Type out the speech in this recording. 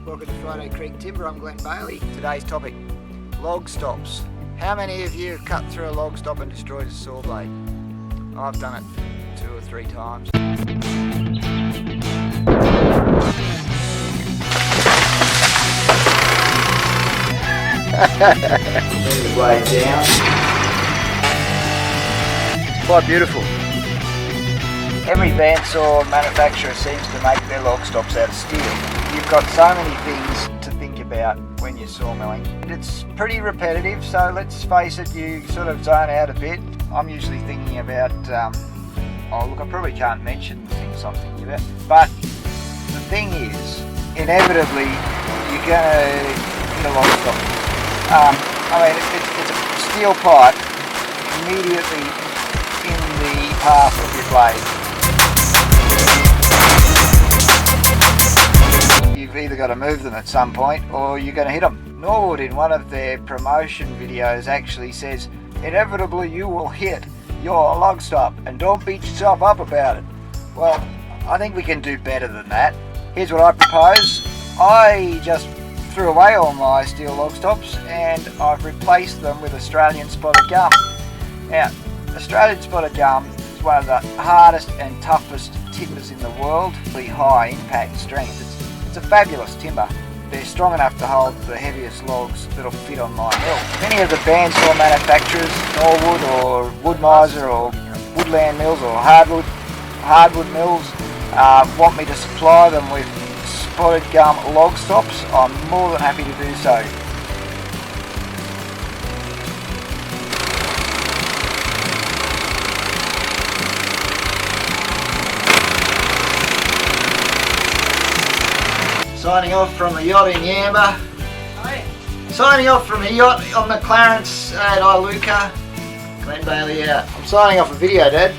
Welcome to Friday Creek Timber. I'm Glenn Bailey. Today's topic, log stops. How many of you have cut through a log stop and destroyed a saw blade? I've done it 2 or 3 times. Bring the blade down. Quite beautiful. Every bandsaw manufacturer seems to make their log stops out of steel. You've got so many things to think about when you're sawmilling. It's pretty repetitive, so let's face it, you sort of zone out a bit. I'm usually thinking about, oh look, I probably can't mention the things I'm thinking about, but the thing is, inevitably, you're going to hit a log stop. I mean, it's a steel pipe immediately in the path of your blade. You've either got to move them at some point or you're going to hit them. Norwood, in one of their promotion videos, actually says, inevitably you will hit your log stop and don't beat yourself up about it. Well, I think we can do better than that. Here's what I propose. I just threw away all my steel log stops and I've replaced them with Australian spotted gum. Now, Australian spotted gum is one of the hardest and toughest timbers in the world, really high impact strength. It's a fabulous timber. They're strong enough to hold the heaviest logs that'll fit on my mill. Many of the bandsaw manufacturers, Norwood or Wood-Mizer or Woodland Mills or hardwood mills, want me to supply them with spotted gum log stops. I'm more than happy to do so. Signing off from the yacht in Yamba. Signing off from the yacht on the Clarence at Iluka. Glenn Bailey out. I'm signing off a video, Dad.